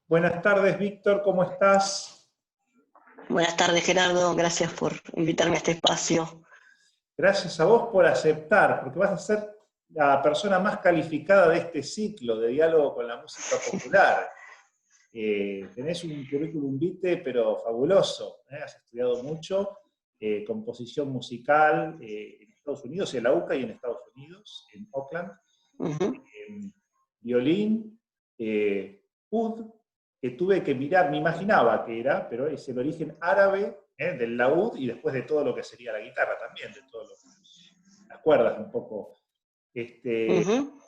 Buenas tardes, Víctor, ¿cómo estás? Buenas tardes, Gerardo. Gracias por invitarme a este espacio. Gracias a vos por aceptar, porque vas a ser la persona más calificada de este ciclo de diálogo con la música popular. Tenés un currículum vitae, pero fabuloso. Has estudiado mucho composición musical en Estados Unidos, en la UCA y en Estados Unidos, en Oakland. Ujú. Violín, oud, que tuve que mirar, me imaginaba que era, pero es el origen árabe del laúd y después de todo lo que sería la guitarra también, de todo las cuerdas un poco. Este, Ujú.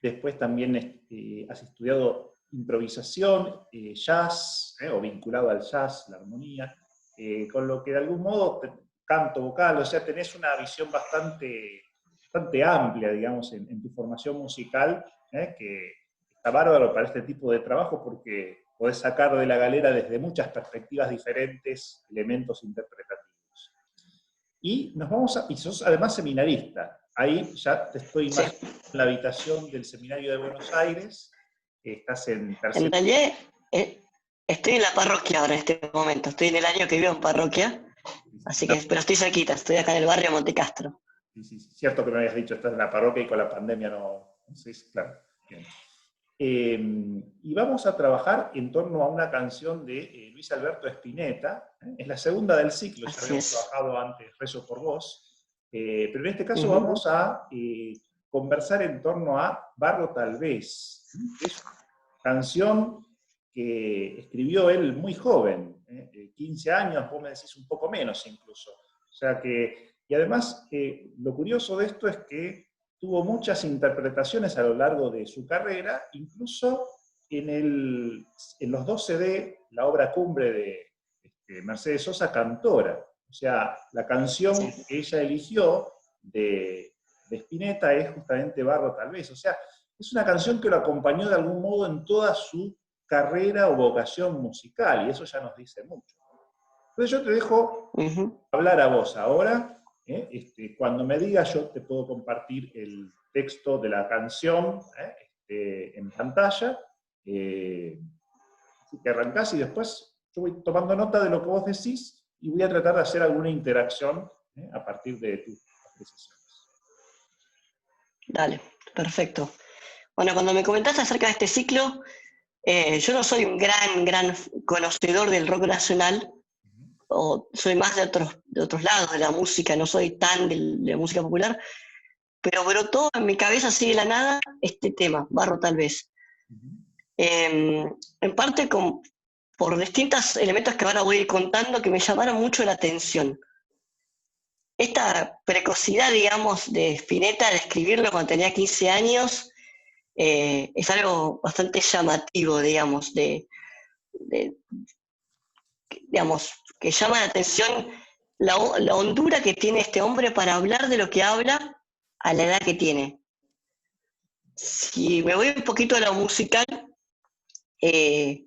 Después también has estudiado improvisación, jazz, o vinculado al jazz, la armonía, con lo que de algún modo, canto vocal, o sea, tenés una visión bastante amplia, digamos, en tu formación musical, que está bárbaro para este tipo de trabajo porque podés sacar de la galera desde muchas perspectivas diferentes elementos interpretativos. Y sos además seminarista. Ahí ya te estoy Sí. imaginando en la habitación del Seminario de Buenos Aires, estás en En tercer. realidad, eh, estoy en la parroquia ahora en este momento. Estoy en el año que vivo en parroquia, así que, pero estoy cerquita. Estoy acá en el barrio Montecastro. Sí, sí, sí, cierto que me habías dicho, estás en la parroquia y con la pandemia no sé, claro. Bien. Y vamos a trabajar en torno a una canción de Luis Alberto Spinetta. Es la segunda del ciclo, ya Así habíamos es. trabajado antes Rezo por Vos, pero en este caso Ujú. vamos a conversar en torno a Barro Tal Vez, que es una canción que escribió él muy joven, 15 años, vos me decís un poco menos incluso. O sea que, y además, lo curioso de esto es que tuvo muchas interpretaciones a lo largo de su carrera, incluso en los dos CD, la obra cumbre de Mercedes Sosa, Cantora. O sea, la Sí. canción que ella eligió de Spinetta es justamente Barro Tal Vez. O sea, es una canción que lo acompañó de algún modo en toda su carrera o vocación musical, y eso ya nos dice mucho. Entonces yo te dejo Ujú. hablar a vos ahora. Cuando me digas, yo te puedo compartir el texto de la canción en pantalla. Así que arrancás y después yo voy tomando nota de lo que vos decís y voy a tratar de hacer alguna interacción a partir de tus apreciaciones. Dale, perfecto. Bueno, cuando me comentaste acerca de este ciclo, yo no soy un gran conocedor del rock nacional, o soy más de otros lados de la música, no soy tan de la música popular, pero brotó en mi cabeza así de la nada este tema, Barro tal vez. En parte por distintos elementos que ahora voy a ir contando que me llamaron mucho la atención. Esta precocidad, digamos, de Spinetta de escribirlo cuando tenía 15 años es algo bastante llamativo, digamos, que llama la atención la hondura que tiene este hombre para hablar de lo que habla a la edad que tiene. Si me voy un poquito a lo musical, eh,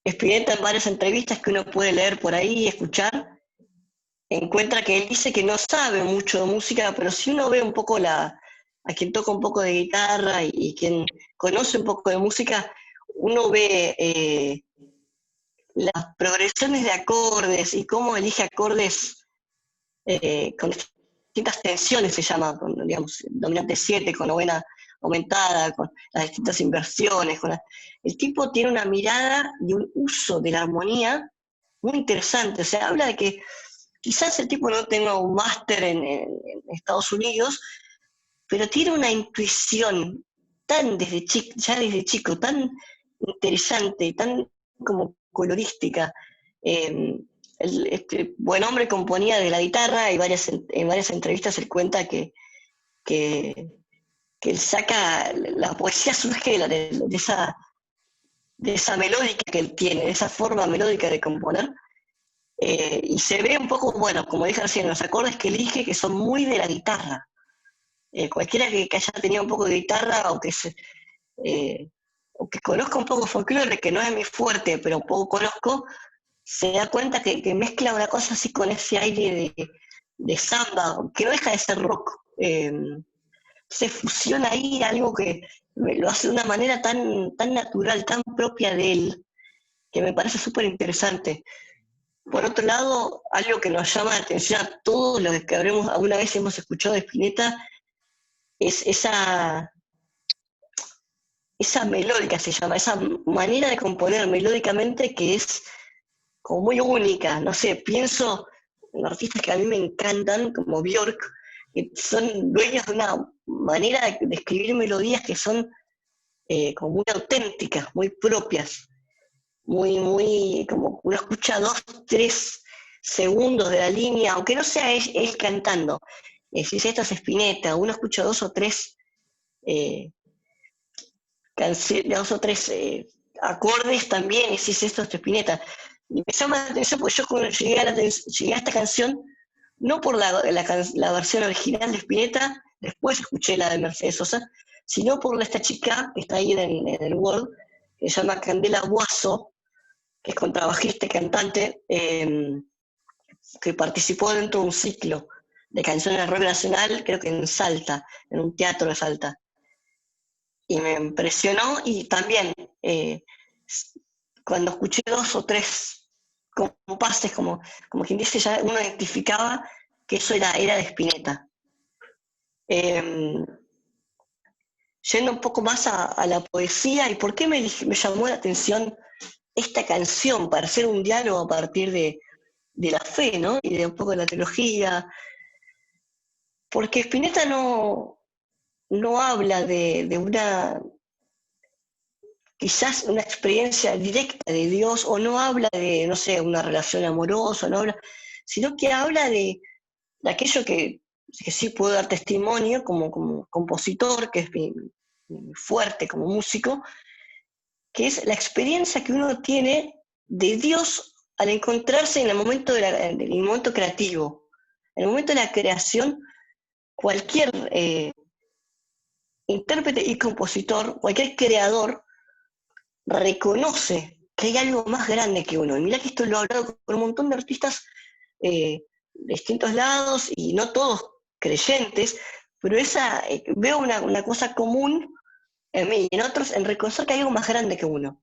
Spinetta en varias entrevistas que uno puede leer por ahí y escuchar, encuentra que él dice que no sabe mucho de música, pero si uno ve un poco a quien toca un poco de guitarra y quien conoce un poco de música, uno ve las progresiones de acordes y cómo elige acordes con distintas tensiones, se llama, con, digamos, dominante 7, con novena aumentada, con las distintas inversiones. El tipo tiene una mirada y un uso de la armonía muy interesante. O sea, habla de que quizás el tipo no tenga un máster en Estados Unidos, pero tiene una intuición tan ya desde chico, tan interesante, tan como colorística. Eh, este buen hombre componía de la guitarra y en varias entrevistas él cuenta que, que él saca, la poesía surge de esa melódica que él tiene, de esa forma melódica de componer. Y se ve un poco, bueno, como dije recién, los acordes que elige que son muy de la guitarra. Cualquiera que haya tenido un poco de guitarra eh, o que conozca un poco folclore, que no es mi fuerte, pero un poco conozco, se da cuenta que mezcla una cosa así con ese aire de samba, que no deja de ser rock. Entonces se fusiona ahí algo que lo hace de una manera tan natural, tan propia de él, que me parece súper interesante. Por otro lado, algo que nos llama la atención a todos los que alguna vez hemos escuchado de Spinetta es esa melódica, se llama, esa manera de componer melódicamente que es como muy única. No sé, pienso en artistas que a mí me encantan, como Björk, que son dueños de una manera de escribir melodías que son como muy auténticas, muy propias, como uno escucha 2, 3 segundos de la línea, aunque no sea él cantando. Si esto es Spinetta, uno escucha 2 o 3 canciones, 2 o 3 acordes también, y si esto es Spinetta. Y me llama la atención porque yo cuando llegué a esta canción, no por la versión original de Spinetta, después escuché la de Mercedes Sosa, sino por esta chica que está ahí en el Word, que se llama Candela Guaso, que es contrabajista y cantante, que participó dentro de un ciclo de canciones de rock nacional, creo que en Salta, en un teatro de Salta. Y me impresionó, y también cuando escuché 2 o 3 compases, como quien dice, ya uno identificaba que eso era de Spinetta. Yendo un poco más a la poesía, ¿y por qué me llamó la atención esta canción para hacer un diálogo a partir de la fe, ¿no? Y de un poco de la teología? Porque Spinetta no habla de quizás una experiencia directa de Dios, o no habla de, no sé, una relación amorosa, no habla, sino que habla de aquello que sí puedo dar testimonio como compositor, que es mi fuerte como músico, que es la experiencia que uno tiene de Dios al encontrarse en el momento, en el momento creativo. En el momento de la creación, cualquier intérprete y compositor, cualquier creador, reconoce que hay algo más grande que uno. Y mira que esto lo he hablado con un montón de artistas de distintos lados, y no todos creyentes, pero veo una cosa común en mí y en otros, en reconocer que hay algo más grande que uno.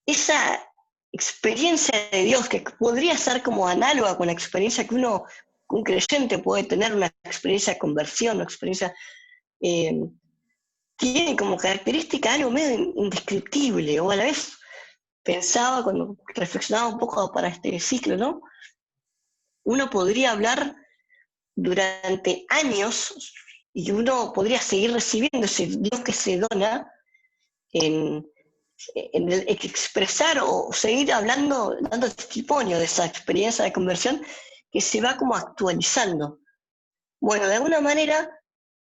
Esa experiencia de Dios, que podría ser como análoga con la experiencia que un creyente puede tener, una experiencia de conversión, una experiencia, tiene como característica algo medio indescriptible, o a la vez pensaba cuando reflexionaba un poco para este ciclo, ¿no? Uno podría hablar durante años y uno podría seguir recibiendo ese Dios que se dona en expresar o seguir hablando, dando testimonio de esa experiencia de conversión que se va como actualizando. Bueno, de alguna manera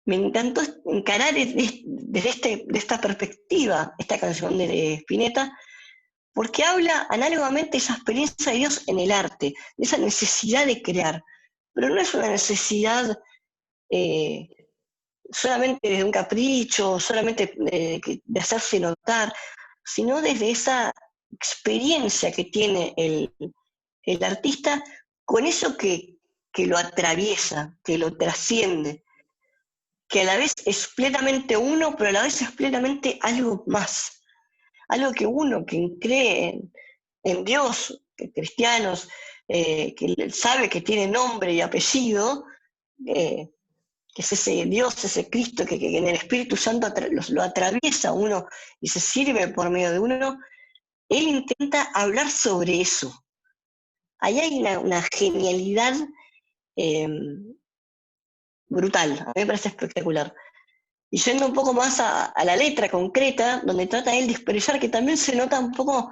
me encantó encarar desde esta perspectiva esta canción de Spinetta, porque habla análogamente de esa experiencia de Dios en el arte, de esa necesidad de crear, pero no es una necesidad solamente de un capricho, solamente de hacerse notar, sino desde esa experiencia que tiene el artista con eso que lo atraviesa, que lo trasciende, que a la vez es plenamente uno, pero a la vez es plenamente algo más, algo que uno que cree en Dios, que cristianos, que sabe que tiene nombre y apellido, que es ese Dios, ese Cristo que en el Espíritu Santo lo atraviesa uno y se sirve por medio de uno, él intenta hablar sobre eso. Ahí hay una genialidad eh, brutal, a mí me parece espectacular. Y yendo un poco más a la letra concreta, donde trata él de expresar, que también se nota un poco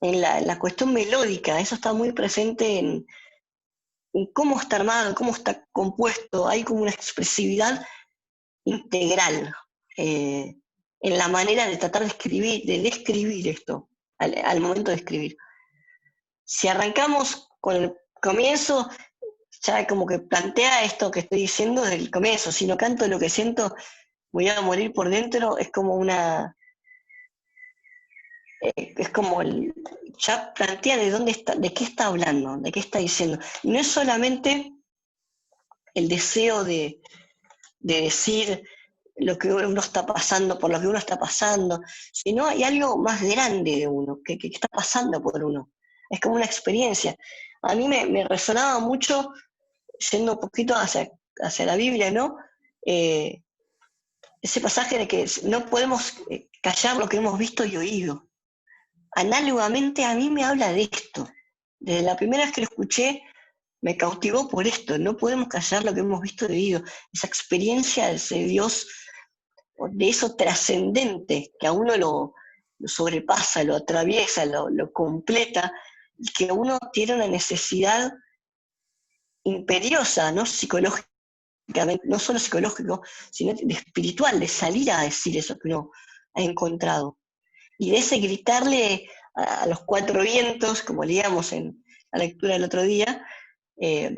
en la cuestión melódica, eso está muy presente en cómo está armado, en cómo está compuesto, hay como una expresividad integral en la manera de tratar de escribir, de describir esto, al momento de escribir. Si arrancamos con el comienzo, ya como que plantea esto que estoy diciendo desde el comienzo: si no canto lo que siento, voy a morir por dentro. Es como ya plantea de dónde está, de qué está hablando, de qué está diciendo. Y no es solamente el deseo de de decir lo que uno está pasando, por lo que uno está pasando, sino hay algo más grande de uno, que está pasando por uno. Es como una experiencia. A mí me resonaba mucho, yendo un poquito hacia la Biblia, ¿no? Eh, Ese pasaje de que no podemos callar lo que hemos visto y oído. Análogamente a mí me habla de esto. Desde la primera vez que lo escuché, me cautivó por esto. No podemos callar lo que hemos visto y oído. Esa experiencia de ese Dios, de eso trascendente, que a uno lo sobrepasa, lo atraviesa, lo completa, y que uno tiene una necesidad imperiosa, ¿no? Psicológica, no solo psicológico, sino de espiritual, de salir a decir eso que uno ha encontrado. Y de ese gritarle a los cuatro vientos, como leíamos en la lectura del otro día, eh,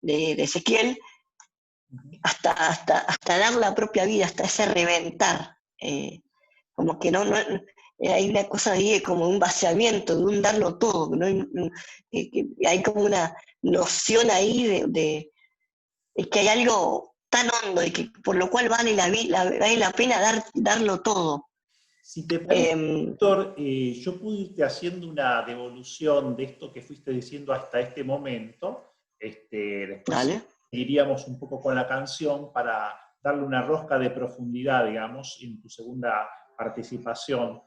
de Ezequiel, hasta dar la propia vida, hasta ese reventar. Como que no hay una cosa ahí como un vaciamiento, de un darlo todo, ¿no? Hay como una noción ahí de que hay algo tan hondo y que por lo cual vale la pena darlo todo. Si te parece, doctor, yo pude irte haciendo una devolución de esto que fuiste diciendo hasta este momento. Después ¿Vale? iríamos un poco con la canción para darle una rosca de profundidad, digamos, en tu segunda participación.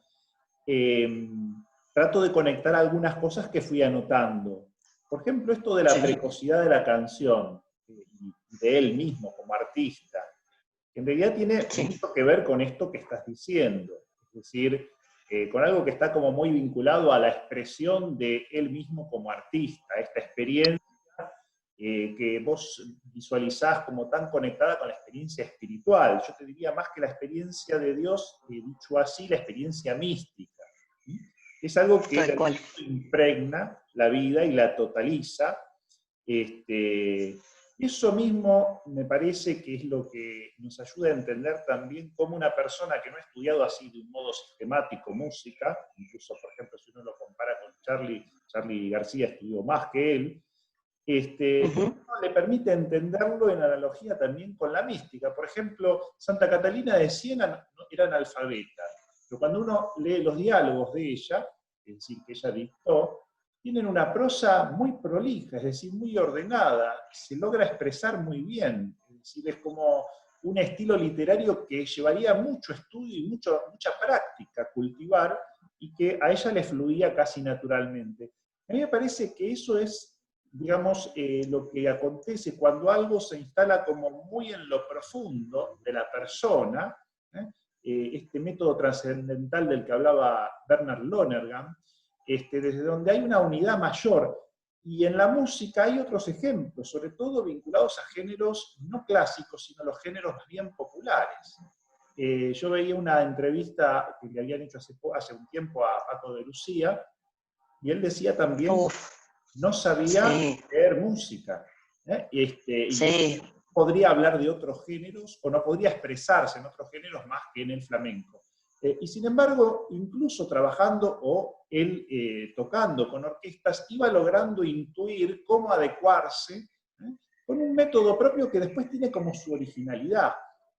Trato de conectar algunas cosas que fui anotando. Por ejemplo, esto de la Sí. precocidad de la canción, y de él mismo como artista, que en realidad tiene mucho que ver con esto que estás diciendo. Es decir, con algo que está como muy vinculado a la expresión de él mismo como artista, esta experiencia que vos visualizás como tan conectada con la experiencia espiritual. Yo te diría más que la experiencia de Dios, dicho así, la experiencia mística. Es algo que impregna la vida y la totaliza. Eso mismo me parece que es lo que nos ayuda a entender también cómo una persona que no ha estudiado así de un modo sistemático música, incluso por ejemplo si uno lo compara con Charly García estudió más que él, le permite entenderlo en analogía también con la mística. Por ejemplo, Santa Catalina de Siena era analfabeta, pero cuando uno lee los diálogos de ella, es decir, que ella dictó, tienen una prosa muy prolija, es decir, muy ordenada, se logra expresar muy bien, es decir, es como un estilo literario que llevaría mucho estudio y mucha práctica cultivar, y que a ella le fluía casi naturalmente. A mí me parece que eso es, digamos, lo que acontece cuando algo se instala como muy en lo profundo de la persona, este método trascendental del que hablaba Bernard Lonergan, desde donde hay una unidad mayor. Y en la música hay otros ejemplos, sobre todo vinculados a géneros no clásicos, sino los géneros más bien populares. Yo veía una entrevista que le habían hecho hace un tiempo a Paco de Lucía, y él decía también que no sabía leer música. Y podría hablar de otros géneros, o no podría expresarse en otros géneros más que en el flamenco. Y sin embargo, incluso trabajando o él tocando con orquestas, iba logrando intuir cómo adecuarse con un método propio que después tiene como su originalidad.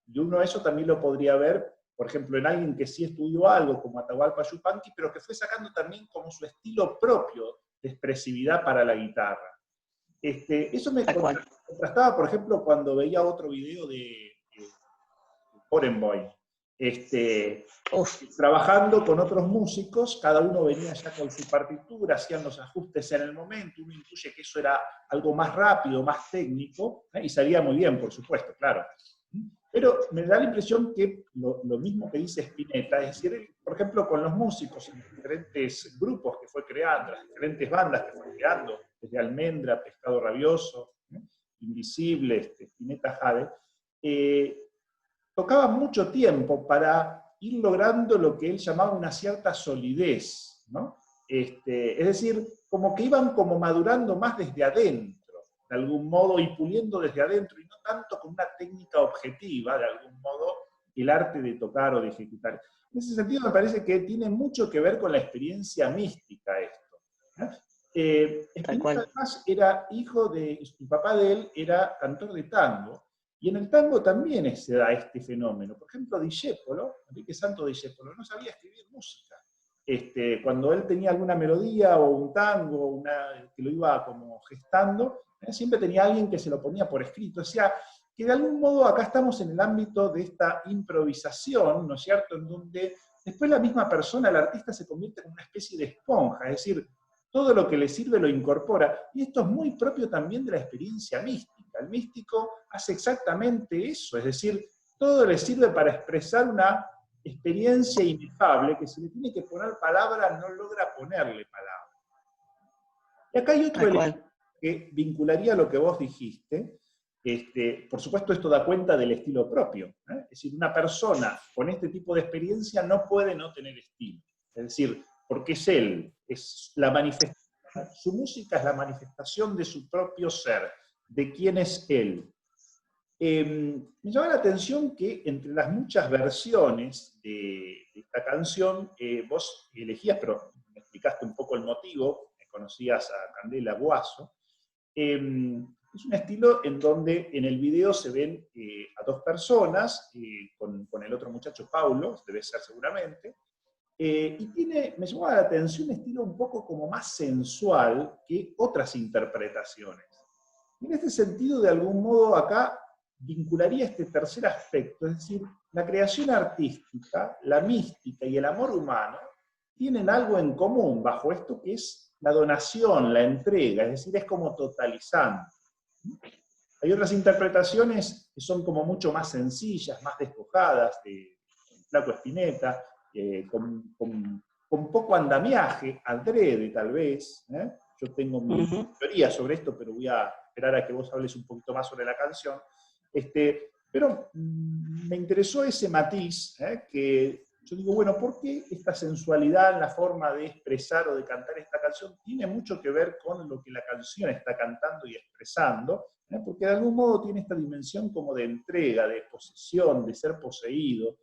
Y uno eso también lo podría ver, por ejemplo, en alguien que sí estudió algo como Atahualpa Yupanqui, pero que fue sacando también como su estilo propio de expresividad para la guitarra. Eso me contrastaba, por ejemplo, cuando veía otro video de Orenboim, trabajando con otros músicos, cada uno venía ya con su partitura, hacían los ajustes en el momento, uno intuye que eso era algo más rápido, más técnico, y salía muy bien, por supuesto, claro. Pero me da la impresión que lo mismo que dice Spinetta, es decir, por ejemplo, con los músicos en los diferentes grupos que fue creando, las diferentes bandas que fue creando, desde Almendra, Pescado Rabioso, Invisible, Spinetta Jade, tocaba mucho tiempo para ir logrando lo que él llamaba una cierta solidez, ¿no? Es decir, como que iban como madurando más desde adentro, de algún modo, y puliendo desde adentro, y no tanto con una técnica objetiva, de algún modo, el arte de tocar o de ejecutar. En ese sentido me parece que tiene mucho que ver con la experiencia mística esto, ¿no? Spinetta además era hijo de, el papá de él era cantor de tango, Y en el tango también se da este fenómeno. Por ejemplo, Discépolo, Enrique Santos Discépolo, no sabía escribir música. Cuando él tenía alguna melodía o un tango que lo iba como gestando, siempre tenía alguien que se lo ponía por escrito. O sea, que de algún modo acá estamos en el ámbito de esta improvisación, ¿no es cierto?, en donde después la misma persona, el artista, se convierte en una especie de esponja, es decir, todo lo que le sirve lo incorpora. Y esto es muy propio también de la experiencia mística. El místico hace exactamente eso, es decir, todo le sirve para expresar una experiencia inefable que si le tiene que poner palabra no logra ponerle palabra. Y acá hay otro elemento que vincularía lo que vos dijiste. Por supuesto, esto da cuenta del estilo propio. Es decir, una persona con este tipo de experiencia no puede no tener estilo. Es decir, porque es él, es la manifestación, su música es la manifestación de su propio ser, de quién es él. Me llama la atención que entre las muchas versiones de esta canción, vos elegías, pero me explicaste un poco el motivo, conocías a Candela Guaso. Es un estilo en donde en el video se ven a dos personas, con el otro muchacho Paulo, debe ser seguramente, y me llamó la atención un estilo un poco como más sensual que otras interpretaciones. En este sentido, de algún modo, acá vincularía este tercer aspecto, es decir, la creación artística, la mística y el amor humano tienen algo en común bajo esto que es la donación, la entrega, es decir, es como totalizante. Hay otras interpretaciones que son como mucho más sencillas, más despojadas, de Flaco Spinetta, con poco andamiaje, adrede tal vez. Yo tengo mi teoría sobre esto, pero voy a esperar a que vos hables un poquito más sobre la canción. Pero me interesó ese matiz, que yo digo, bueno, ¿por qué esta sensualidad en la forma de expresar o de cantar esta canción tiene mucho que ver con lo que la canción está cantando y expresando? Porque de algún modo tiene esta dimensión como de entrega, de posesión, de ser poseído,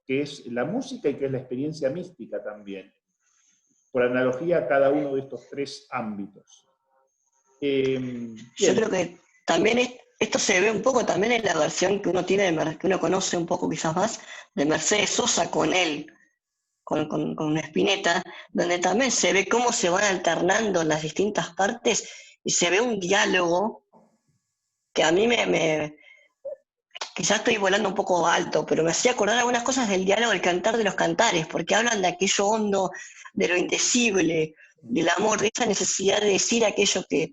que es la música y que es la experiencia mística también, por analogía a cada uno de estos tres ámbitos. Yo creo que también esto se ve un poco también en la versión que uno tiene, que uno conoce un poco quizás más, de Mercedes Sosa con él, con Spinetta, donde también se ve cómo se van alternando las distintas partes y se ve un diálogo que a mí quizás estoy volando un poco alto, pero me hacía acordar algunas cosas del diálogo del cantar de los cantares, porque hablan de aquello hondo, de lo indecible, del amor, de esa necesidad de decir aquello que,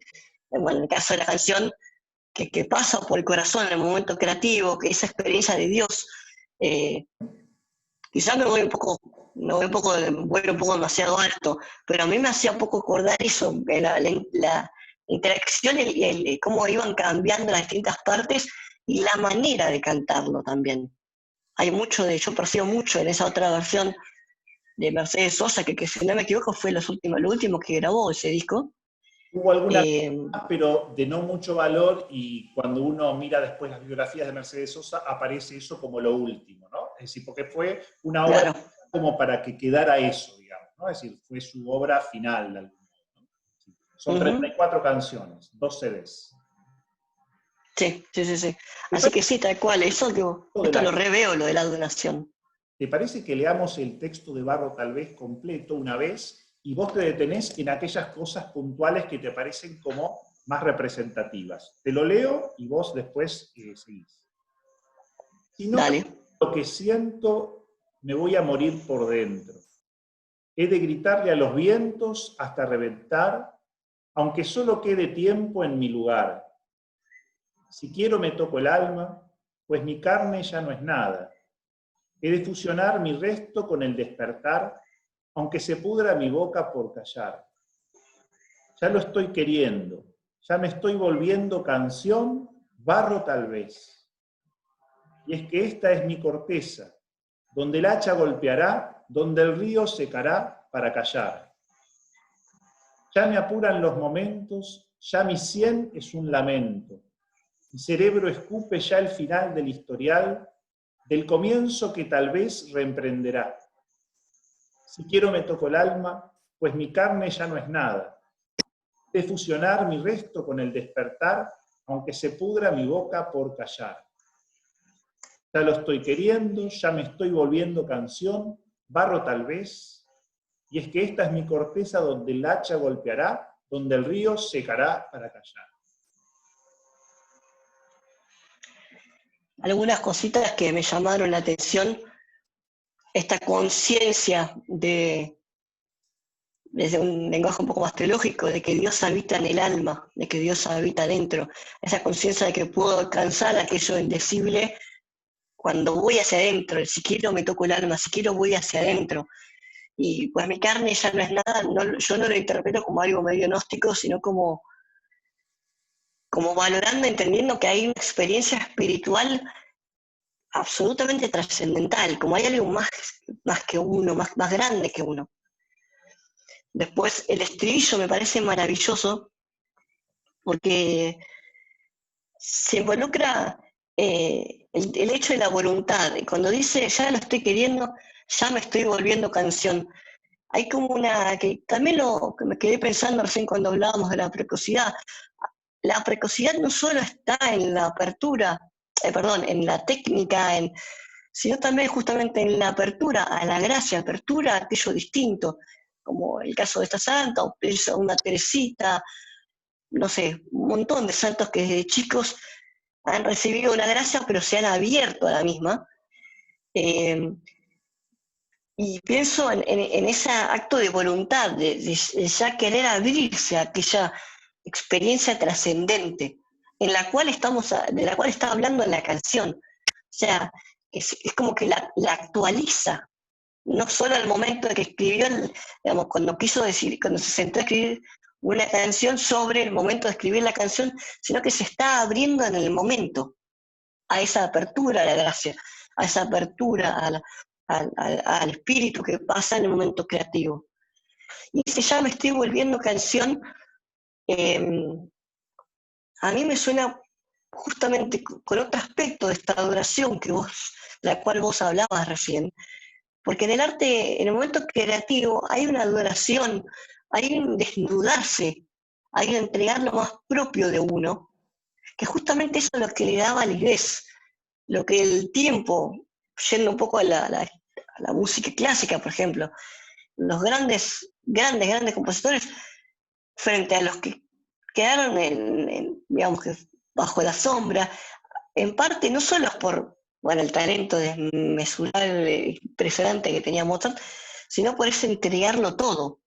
bueno, en el caso de la canción, que pasa por el corazón en el momento creativo, que esa experiencia de Dios. Quizás vuelo un poco demasiado alto, pero a mí me hacía un poco acordar eso, la interacción y cómo iban cambiando las distintas partes y la manera de cantarlo también. Yo percibo mucho en esa otra versión de Mercedes Sosa, que si no me equivoco fue lo último que grabó ese disco. Hubo alguna cosa, pero de no mucho valor, y cuando uno mira después las biografías de Mercedes Sosa, aparece eso como lo último, ¿no? Es decir, porque fue una obra, claro, como para que quedara eso, digamos, ¿no? Es decir, fue su obra final de algún modo, ¿no? Son 34 canciones, 2 CDs. Sí. Así que sí, tal cual, esto lo reveo, lo de la donación. ¿Te parece que leamos el texto de Barro tal vez completo una vez y vos te detenés en aquellas cosas puntuales que te parecen como más representativas? Te lo leo y vos después seguís. Si no, dale. Lo que siento, me voy a morir por dentro. He de gritarle a los vientos hasta reventar, aunque solo quede tiempo en mi lugar. Si quiero me toco el alma, pues mi carne ya no es nada. He de fusionar mi resto con el despertar, aunque se pudra mi boca por callar. Ya lo estoy queriendo, ya me estoy volviendo canción, barro tal vez. Y es que esta es mi corteza, donde el hacha golpeará, donde el río secará para callar. Ya me apuran los momentos, ya mi sien es un lamento. Mi cerebro escupe ya el final del historial, del comienzo que tal vez reemprenderá. Si quiero me toco el alma, pues mi carne ya no es nada. De fusionar mi resto con el despertar, aunque se pudra mi boca por callar. ya lo estoy queriendo, ya me estoy volviendo canción, barro tal vez, y es que esta es mi corteza donde el hacha golpeará, donde el río secará para callar. Algunas cositas que me llamaron la atención, esta conciencia desde un lenguaje un poco más teológico, de que Dios habita en el alma, de que Dios habita dentro, esa conciencia de que puedo alcanzar aquello indecible cuando voy hacia adentro, si quiero me toco el alma, si quiero voy hacia adentro. Y pues mi carne ya no es nada, yo no lo interpreto como algo medio gnóstico, sino como valorando, entendiendo que hay una experiencia espiritual absolutamente trascendental, como hay algo más que uno, más grande que uno. Después el estribillo me parece maravilloso porque se involucra el hecho de la voluntad. Y cuando dice, ya lo estoy queriendo, ya me estoy volviendo canción. Hay como que también que me quedé pensando recién cuando hablábamos de la precocidad. La precocidad no solo está en la apertura, en la técnica, sino también justamente en la apertura a la gracia, apertura a aquello distinto, como el caso de esta santa, o una Teresita, no sé, un montón de santos que desde chicos han recibido una gracia, pero se han abierto a la misma. Eh, y pienso en ese acto de voluntad, de ya querer abrirse a aquella experiencia trascendente, de la cual está hablando en la canción. O sea, es como que la actualiza, no solo al momento de que escribió, digamos, cuando quiso decir, cuando se sentó a escribir una canción sobre el momento de escribir la canción, sino que se está abriendo en el momento a esa apertura a la gracia, a esa apertura al espíritu que pasa en el momento creativo. Y ese ya me estoy volviendo canción, eh, a mí me suena justamente con otro aspecto de esta adoración la cual vos hablabas recién, porque en el arte, en el momento creativo, hay una adoración, hay un desnudarse, hay un entregar lo más propio de uno, que justamente eso es lo que le da validez, lo que el tiempo, yendo un poco a la música clásica, por ejemplo, los grandes compositores, frente a los que quedaron digamos que bajo la sombra, en parte no solo por el talento desmesurable, impresionante que tenía Mozart, sino por ese entregarlo todo.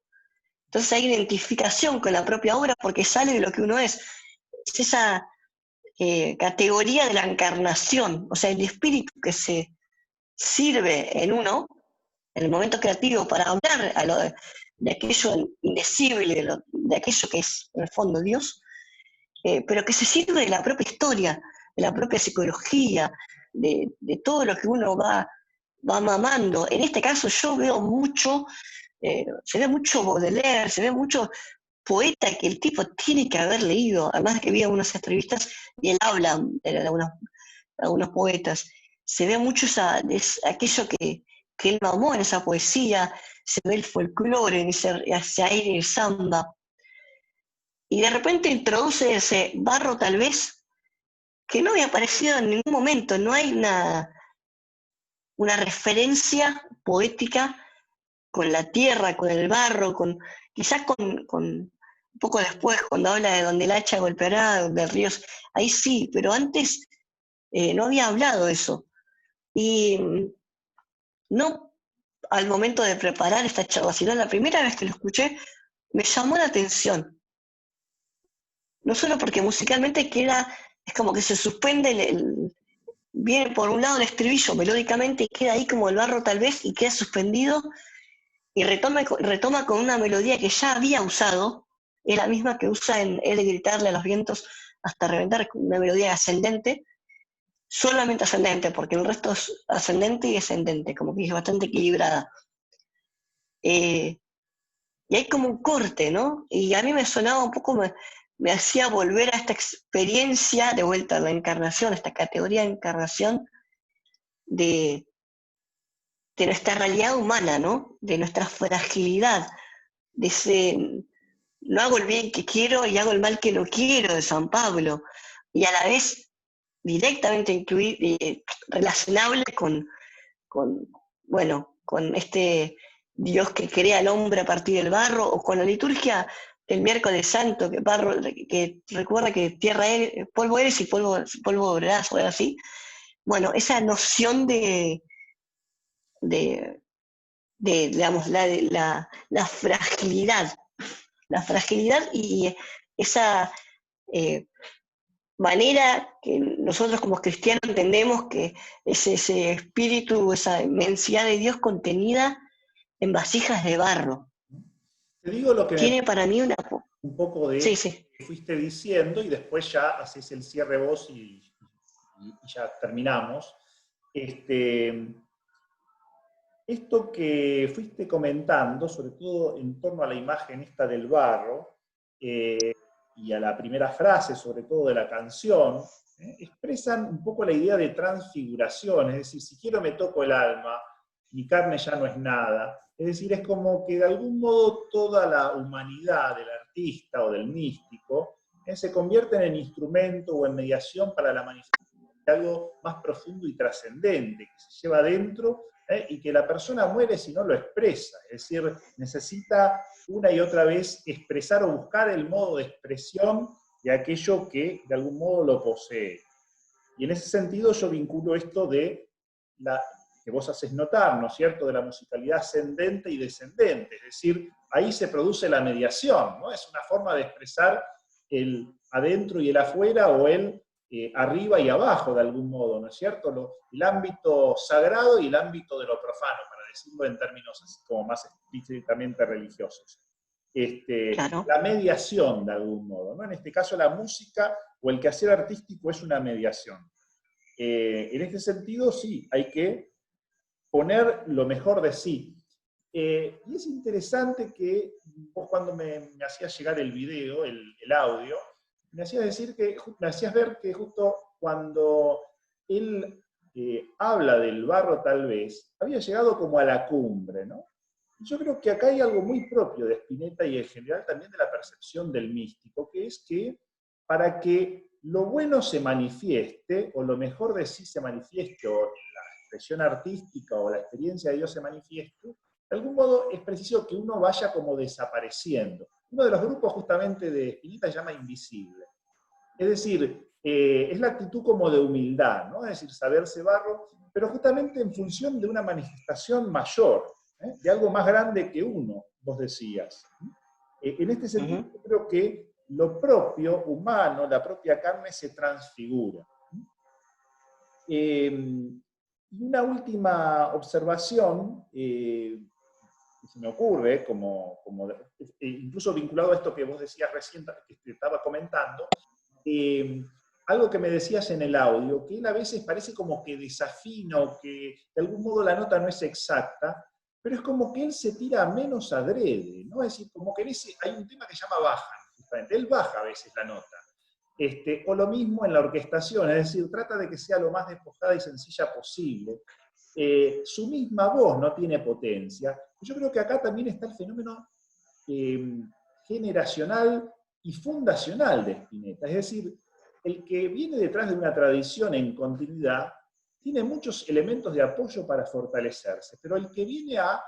Entonces hay identificación con la propia obra porque sale de lo que uno es. Es esa categoría de la encarnación, o sea, el espíritu que se sirve en uno, en el momento creativo, para hablar de aquello indecible, de aquello que es en el fondo Dios, pero que se sirve de la propia historia, de la propia psicología, de todo lo que uno va mamando. En este caso yo veo mucho, se ve mucho Baudelaire, se ve mucho poeta que el tipo tiene que haber leído, además de que vi algunas entrevistas y él habla de algunos poetas. Se ve mucho aquello que él mamó en esa poesía, se ve el folclore en ese aire el samba. Y de repente introduce ese barro tal vez que no había aparecido en ningún momento, no hay una referencia poética con la tierra, con el barro, quizás con un poco después, cuando habla de donde el hacha golpeará, del río, ahí sí, pero antes no había hablado de eso. Y no al momento de preparar esta charla, sino la primera vez que lo escuché, me llamó la atención. No solo porque musicalmente es como que se suspende viene por un lado el estribillo melódicamente y queda ahí como el barro tal vez y queda suspendido y retoma con una melodía que ya había usado, es la misma que usa en He de gritarle a los vientos hasta reventar, una melodía ascendente, solamente ascendente, porque el resto es ascendente y descendente, como que es bastante equilibrada. Y hay como un corte, ¿no? Y a mí me sonaba un poco, me hacía volver a esta experiencia, de vuelta a la encarnación, a esta categoría de encarnación de nuestra realidad humana, ¿no? De nuestra fragilidad, de ese no hago el bien que quiero y hago el mal que no quiero de San Pablo. Y a la vez directamente relacionable con este Dios que crea al hombre a partir del barro, o con la liturgia del miércoles santo, que recuerda que tierra eres, polvo eres y polvo volverás, o algo así. Bueno, esa noción de digamos, la fragilidad y esa eh, manera que nosotros como cristianos entendemos que es ese espíritu, esa inmensidad de Dios contenida en vasijas de barro. Te digo lo que me Tiene para mí un poco de sí, esto sí. que fuiste diciendo y después ya haces el cierre vos y ya terminamos. Esto que fuiste comentando, sobre todo en torno a la imagen esta del barro, y a la primera frase, sobre todo de la canción, expresan un poco la idea de transfiguración, es decir, si quiero me toco el alma, mi carne ya no es nada. Es decir, es como que de algún modo toda la humanidad del artista o del místico se convierte en instrumento o en mediación para la manifestación de algo más profundo y trascendente, que se lleva adentro, y que la persona muere si no lo expresa. Es decir, necesita una y otra vez expresar o buscar el modo de expresión de aquello que de algún modo lo posee. Y en ese sentido yo vinculo esto de la que vos haces notar, ¿no es cierto?, de la musicalidad ascendente y descendente. Es decir, ahí se produce la mediación, ¿no? Es una forma de expresar el adentro y el afuera, o el arriba y abajo, de algún modo, ¿no es cierto? El ámbito sagrado y el ámbito de lo profano, para decirlo en términos así como más estrictamente religiosos. Claro. La mediación, de algún modo, ¿no? En este caso la música o el quehacer artístico es una mediación. En este sentido, sí, hay que poner lo mejor de sí. Y es interesante que vos, cuando me hacías llegar el video, el audio, me hacías ver que justo cuando él habla del barro, tal vez, había llegado como a la cumbre, ¿no? Yo creo que acá hay algo muy propio de Spinetta y en general también de la percepción del místico, que es que para que lo bueno se manifieste, o lo mejor de sí se manifieste, o la expresión artística o la experiencia de Dios se manifieste, de algún modo es preciso que uno vaya como desapareciendo. Uno de los grupos justamente de Spinetta se llama invisible. Es decir, es la actitud como de humildad, ¿no? Es decir, saberse barro, pero justamente en función de una manifestación mayor, de algo más grande que uno, vos decías. En este sentido, yo creo que lo propio humano, la propia carne, se transfigura. Y una última observación que se me ocurre, incluso vinculado a esto que vos decías recién, que te estaba comentando, algo que me decías en el audio, que él a veces parece como que desafina, o que de algún modo la nota no es exacta, pero es como que él se tira menos adrede, ¿no? Es decir, como que hay un tema que se llama baja, justamente. Él baja a veces la nota. O lo mismo en la orquestación, es decir, trata de que sea lo más despojada y sencilla posible. Su misma voz no tiene potencia. Yo creo que acá también está el fenómeno generacional y fundacional de Spinetta. Es decir, el que viene detrás de una tradición en continuidad tiene muchos elementos de apoyo para fortalecerse, pero el que viene a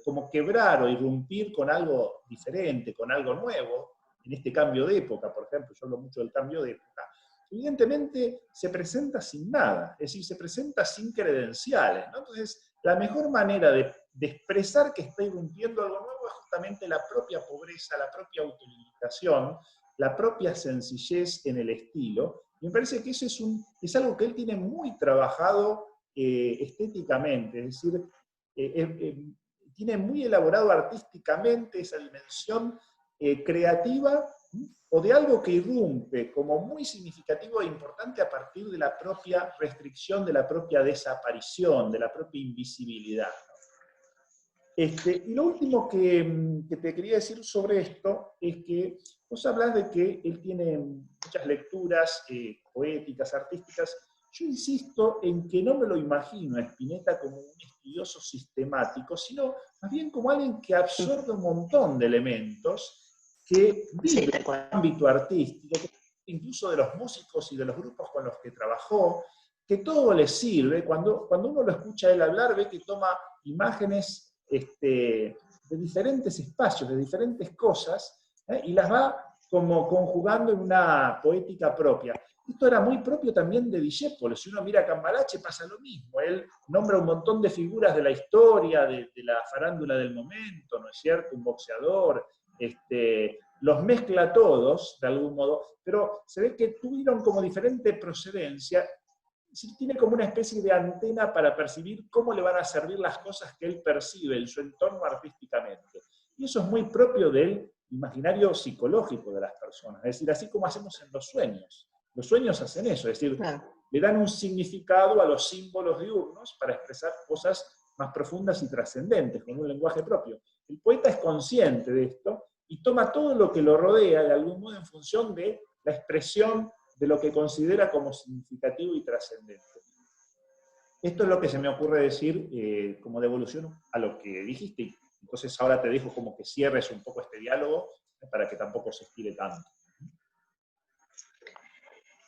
como quebrar o irrumpir con algo diferente, con algo nuevo, en este cambio de época, por ejemplo, yo hablo mucho del cambio de época, evidentemente se presenta sin nada, es decir, se presenta sin credenciales, ¿no? Entonces, la mejor manera de expresar que está irrumpiendo algo nuevo es justamente la propia pobreza, la propia autolimitación, la propia sencillez en el estilo. Y me parece que eso es algo que él tiene muy trabajado estéticamente, es decir, tiene muy elaborado artísticamente esa dimensión creativa, o de algo que irrumpe como muy significativo e importante a partir de la propia restricción, de la propia desaparición, de la propia invisibilidad. Y lo último que te quería decir sobre esto es que vos hablás de que él tiene muchas lecturas poéticas, artísticas. Yo insisto en que no me lo imagino a Spinetta como un estudioso sistemático, sino más bien como alguien que absorbe un montón de elementos, que vive en el ámbito artístico, incluso de los músicos y de los grupos con los que trabajó, que todo le sirve. Cuando uno lo escucha a él hablar, ve que toma imágenes de diferentes espacios, de diferentes cosas, y las va como conjugando en una poética propia. Esto era muy propio también de Discépolo. Si uno mira a Cambalache pasa lo mismo. Él nombra un montón de figuras de la historia, de la farándula del momento, ¿no es cierto? Un boxeador, los mezcla todos, de algún modo, pero se ve que tuvieron como diferente procedencia. Tiene como una especie de antena para percibir cómo le van a servir las cosas que él percibe en su entorno artísticamente. Y eso es muy propio del imaginario psicológico de las personas. Es decir, así como hacemos en los sueños. Los sueños hacen eso, es decir, Claro. le dan un significado a los símbolos diurnos para expresar cosas más profundas y trascendentes, con un lenguaje propio. El poeta es consciente de esto y toma todo lo que lo rodea, de algún modo, en función de la expresión de lo que considera como significativo y trascendente. Esto es lo que se me ocurre decir como devolución a lo que dijiste. Entonces ahora te dejo como que cierres un poco este diálogo para que tampoco se estire tanto.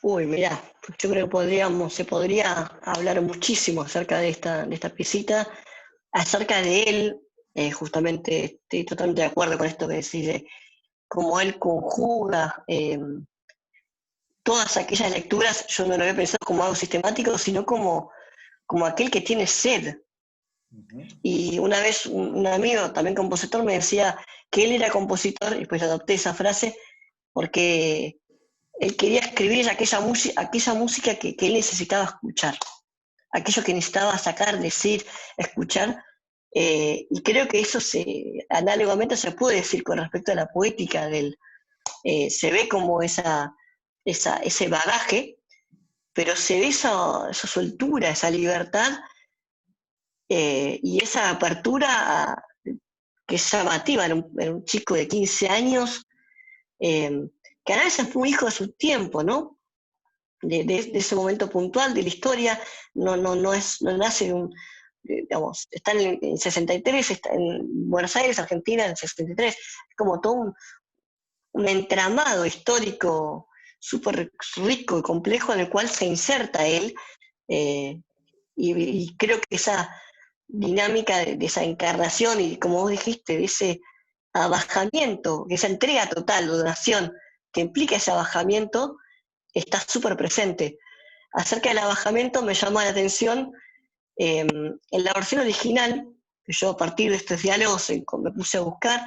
Uy, mirá, yo creo que se podría hablar muchísimo acerca de esta piecita, acerca de él, justamente estoy totalmente de acuerdo con esto que decís, de cómo él conjuga todas aquellas lecturas. Yo no lo había pensado como algo sistemático, sino como aquel que tiene sed. Y una vez un amigo, también compositor, me decía que él era compositor, y pues adopté esa frase, porque él quería escribir aquella música que él necesitaba escuchar, aquello que necesitaba sacar, decir, escuchar. Y creo que eso análogamente se puede decir con respecto a la poética de él. Se ve como ese bagaje, pero se ve esa soltura, esa libertad, y esa apertura que es llamativa en un chico de 15 años, que a veces fue un hijo de su tiempo, ¿no? De ese momento puntual de la historia. No nace digamos, está en 63, está en Buenos Aires, Argentina, en 63, es como todo un entramado histórico súper rico y complejo en el cual se inserta él, y creo que esa dinámica de esa encarnación y, como vos dijiste, de ese abajamiento, esa entrega total, donación, que implica ese abajamiento, está súper presente. Acerca del abajamiento me llama la atención, en la versión original, que yo a partir de estos diálogos me puse a buscar,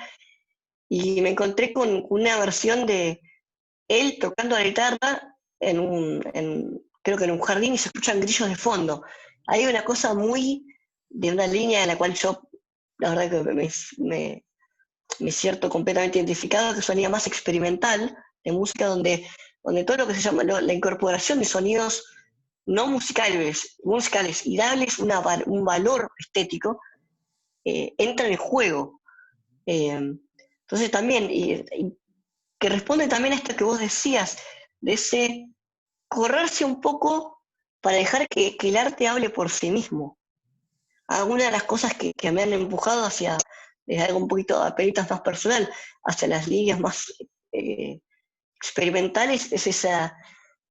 y me encontré con una versión de él tocando la guitarra creo que en un jardín, y se escuchan grillos de fondo. Hay una cosa muy de una línea en la cual yo, la verdad que me siento completamente identificado, que sonía más experimental, de música donde todo lo que se llama la incorporación de sonidos no musicales y darles un valor estético, entra en juego. Entonces también, y que responde también a esto que vos decías, de ese correrse un poco para dejar que el arte hable por sí mismo. Algunas de las cosas que me han empujado hacia, desde algo un poquito apenas más personal, hacia las líneas más experimentales, es ese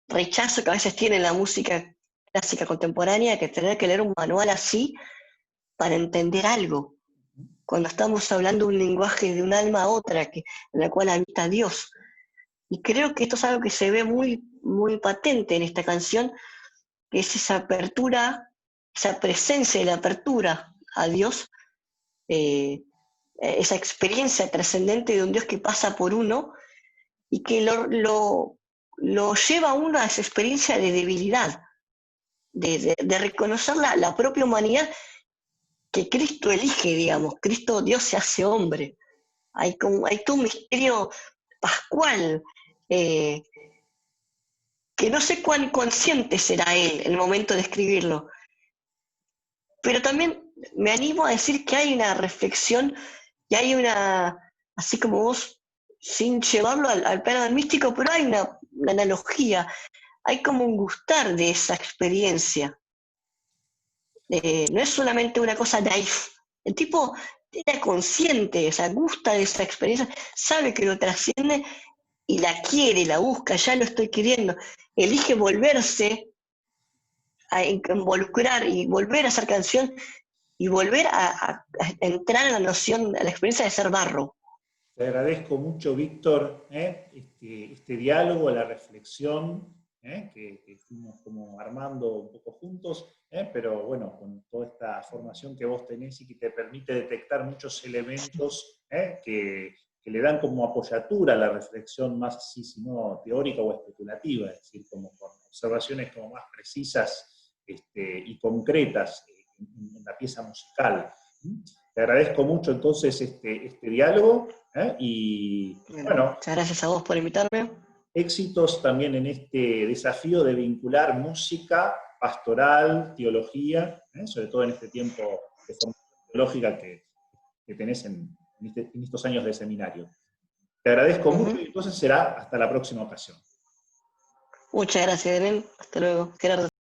rechazo que a veces tiene la música clásica contemporánea, que tener que leer un manual así para entender algo, cuando estamos hablando un lenguaje de un alma a otra, en la cual habita Dios. Y creo que esto es algo que se ve muy, muy patente en esta canción, que es esa apertura, esa presencia de la apertura a Dios, esa experiencia trascendente de un Dios que pasa por uno y que lo lleva a uno a esa experiencia de debilidad, de reconocer la propia humanidad que Cristo elige, digamos. Cristo, Dios se hace hombre. Hay todo un misterio pascual, que no sé cuán consciente será él en el momento de escribirlo, pero también me animo a decir que hay una reflexión y hay así como vos, sin llevarlo al plano del místico, pero hay una analogía, hay como un gustar de esa experiencia. No es solamente una cosa naif. El tipo era consciente, o sea, gusta de esa experiencia, sabe que lo trasciende y la quiere, la busca, ya lo estoy queriendo, elige volverse a involucrar y volver a hacer canción y volver a entrar en la noción, a la experiencia de ser barro. Te agradezco mucho, Víctor, este diálogo, la reflexión, que fuimos como armando un poco juntos, pero bueno, con toda esta formación que vos tenés y que te permite detectar muchos elementos que le dan como apoyatura a la reflexión más así, sino teórica o especulativa, es decir, como con observaciones como más precisas y concretas en la pieza musical. Te agradezco mucho entonces este diálogo. Y Bueno, bueno, muchas gracias a vos por invitarme. éxitos también en este desafío de vincular música, pastoral, teología, sobre todo en este tiempo de formación teológica que tenés en estos años de seminario. Te agradezco mucho y entonces será hasta la próxima ocasión. Muchas gracias, Belén. Hasta luego. Gerardo.